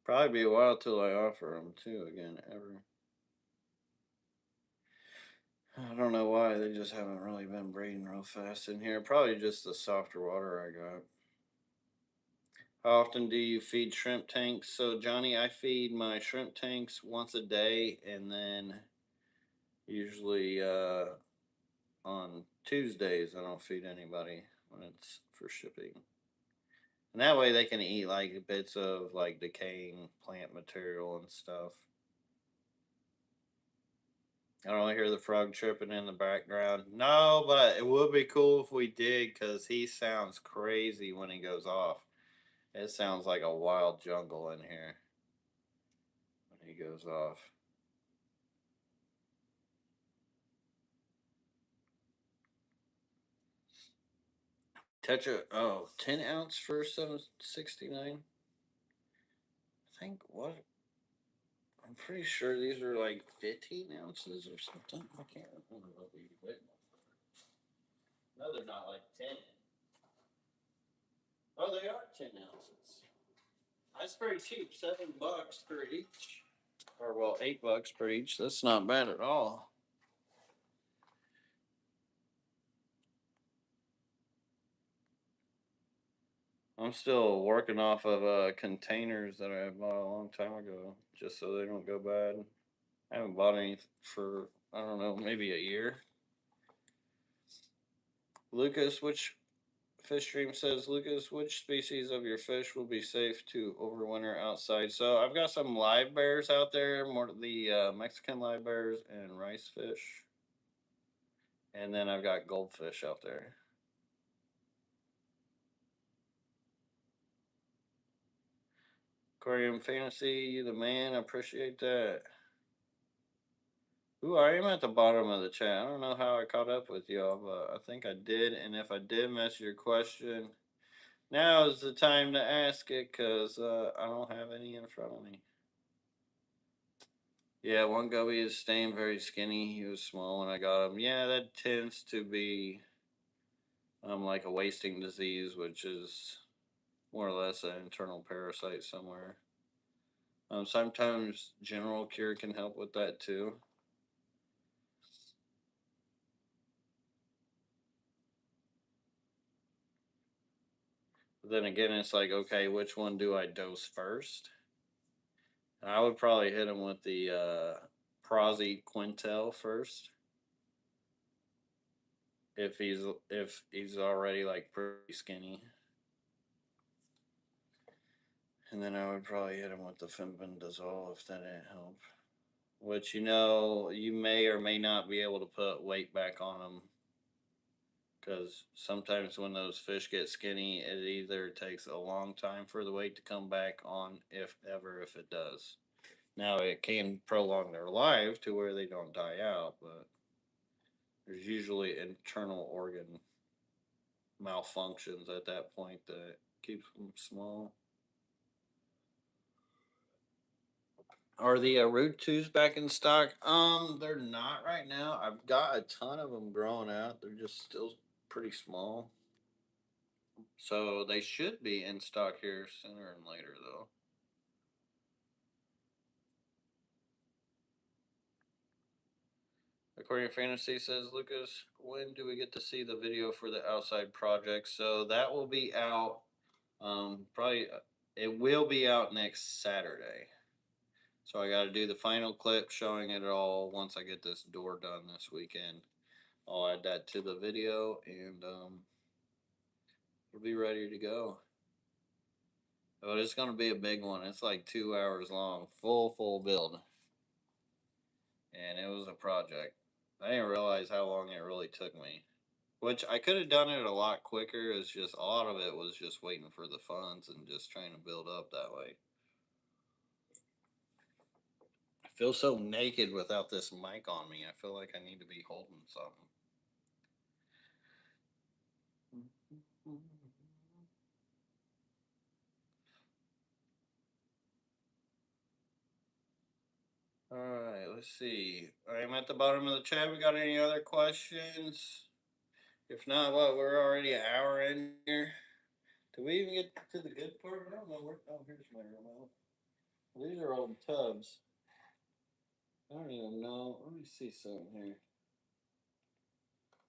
Probably be a while till I offer them too again, ever. I don't know why, they just haven't really been breeding real fast in here. Probably just the softer water I got. How often do you feed shrimp tanks? So, Johnny, I feed my shrimp tanks once a day, and then usually on Tuesdays I don't feed anybody when it's for shipping. And that way they can eat like bits of like decaying plant material and stuff. I don't hear the frog chirping in the background. No, but it would be cool if we did because he sounds crazy when he goes off. It sounds like a wild jungle in here when he goes off. Touch a 10 ounce for 769. I think what I'm pretty sure these are like 15 ounces or something. I can't remember what we went. No, they're not like 10. Oh, they are 10 ounces. That's pretty cheap. $7 for each. Or well, $8 per each. That's not bad at all. I'm still working off of containers that I bought a long time ago, just so they don't go bad. I haven't bought any for I don't know, maybe a year. Lucas, which fish stream says Lucas, which species of your fish will be safe to overwinter outside? So I've got some live bears out there, more the Mexican live bears and rice fish, and then I've got goldfish out there. Aquarium Fantasy, you the man. I appreciate that. Ooh, I am at the bottom of the chat. I don't know how I caught up with y'all, but I think I did. And if I did miss your question, now is the time to ask it because I don't have any in front of me. Yeah, one goby is staying very skinny. He was small when I got him. Yeah, that tends to be like a wasting disease, which is more or less an internal parasite somewhere. Sometimes general cure can help with that too. But then again, it's like, okay, which one do I dose first? I would probably hit him with the Prosy Quintel first if he's already like pretty skinny, and then I would probably hit him with the Fembendazole if that didn't help. Which you may or may not be able to put weight back on them because sometimes when those fish get skinny, it either takes a long time for the weight to come back on, if it does. Now it can prolong their life to where they don't die out, but there's usually internal organ malfunctions at that point that keeps them small. Are the root tubes back in stock? They're not right now. I've got a ton of them growing out. They're just still pretty small, so they should be in stock here sooner and later, though. Aquarium Fantasy says, Lucas, when do we get to see the video for the outside project? So that will be out. Probably it will be out next Saturday. So I got to do the final clip showing it all once I get this door done this weekend. I'll add that to the video and it'll be ready to go. But it's going to be a big one. It's like 2 hours long, full build. and it was a project. I didn't realize how long it really took me. Which I could have done it a lot quicker. It's just a lot of it was just waiting for the funds and just trying to build up that way. I feel so naked without this mic on me. I feel like I need to be holding something. All right, let's see. I'm at the bottom of the chat. We got any other questions? If not, what? We're already an hour in here. Did we even get to the good part? I don't know where. Oh, here's my remote. These are old tubs. I don't even know. Let me see something here.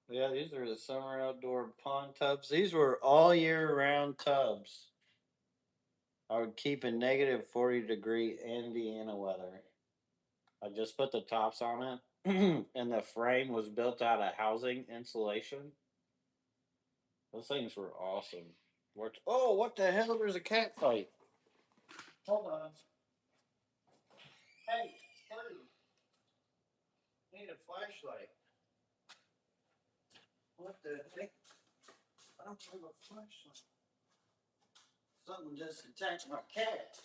Yeah, these are the summer outdoor pond tubs. These were all year round tubs. I would keep in negative 40-degree Indiana weather. I just put the tops on it, and the frame was built out of housing insulation. Those things were awesome. Worked. Oh, what the hell? There's a cat fight. Hold on. Hey, Cody. Need a flashlight. What the heck? I don't have a flashlight. Something just attacked my cat.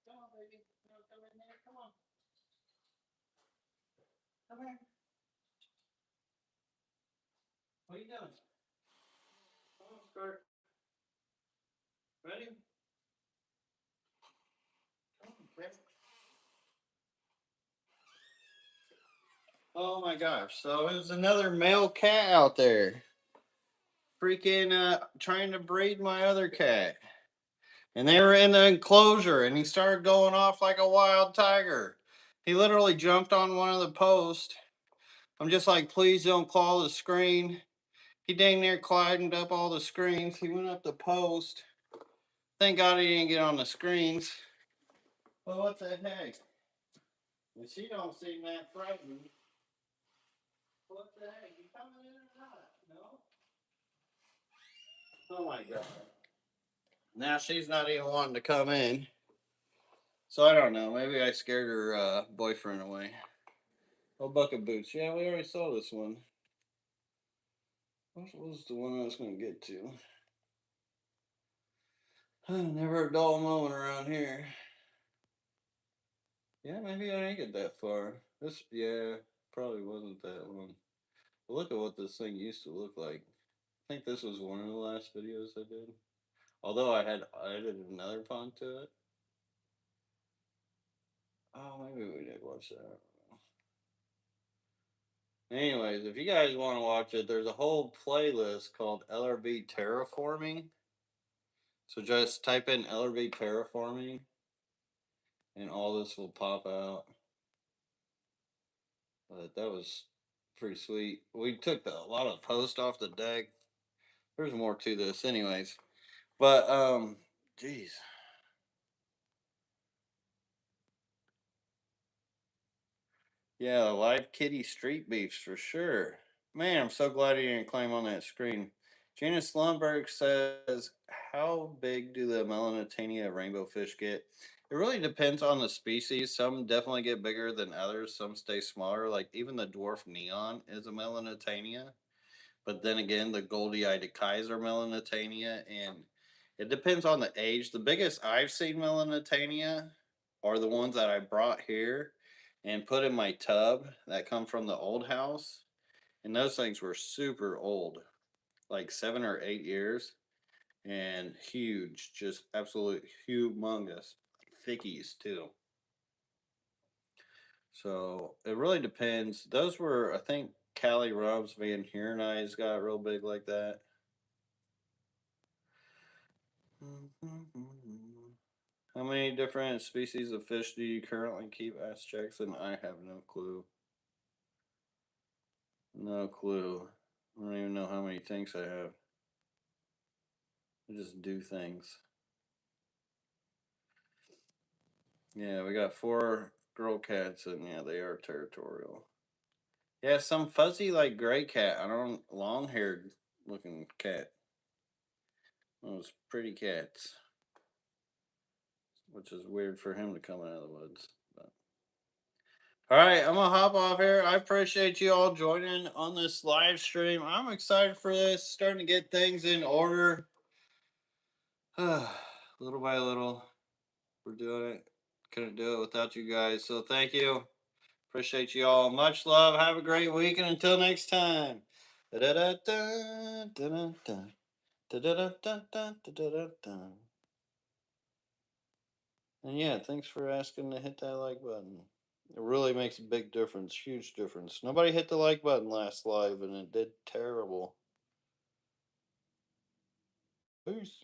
Come on, baby. Come in there. Come on. Come here. What are you doing? Come on, Skirt. Ready? Come on, baby. Oh my gosh. So it was another male cat out there. Freaking trying to breed my other cat. And they were in the enclosure and he started going off like a wild tiger. He literally jumped on one of the posts. I'm just like, please don't claw the screen. He dang near climbed up all the screens. He went up the post. Thank God he didn't get on the screens. Well, what the heck? And she don't seem that frightened. What the heck? You coming in or not? No? Oh my God. Now she's not even wanting to come in. So I don't know. Maybe I scared her boyfriend away. Oh, bucket boots. Yeah, we already saw this one. What was the one I was going to get to? Never a dull moment around here. Yeah, maybe I didn't get that far. This, yeah, probably wasn't that one. But look at what this thing used to look like. I think this was one of the last videos I did. Although I had added another pond to it. Oh, maybe we did watch that. Anyways, if you guys want to watch it, there's a whole playlist called LRB Terraforming. So just type in LRB Terraforming and all this will pop out. But that was pretty sweet. We took a lot of post off the deck. There's more to this anyways. But geez. Yeah, live kitty street beefs for sure. Man, I'm so glad he didn't claim on that screen. Janice Lundberg says, how big do the Melanotania rainbow fish get? It really depends on the species. Some definitely get bigger than others. Some stay smaller. Like even the dwarf neon is a Melanotania. But then again, the Goldie-eyed Kaiser Melanotania. And it depends on the age. The biggest I've seen Melanotania are the ones that I brought here and put in my tub that come from the old house. And those things were super old, like 7 or 8 years, and huge, just absolute humongous, thickies too. So it really depends. Those were, I think, Cali Rubs Van Heeren eyes got real big like that. How many different species of fish do you currently keep? Asked Jackson. I have no clue. No clue. I don't even know how many tanks I have. I just do things. Yeah, we got 4 girl cats, and yeah, they are territorial. Yeah, some fuzzy like gray cat. I don't long haired looking cat. Those pretty cats, which is weird for him to come out of the woods. But. All right, I'm gonna hop off here. I appreciate you all joining on this live stream. I'm excited for this. Starting to get things in order, little by little. We're doing it. Couldn't do it without you guys. So thank you. Appreciate you all. Much love. Have a great week, and until next time. Da-da-da-da, da-da-da, da-da-da-da, da-da-da-da. And yeah, thanks for asking to hit that like button. It really makes a big difference, huge difference. Nobody hit the like button last live, and it did terrible. Peace.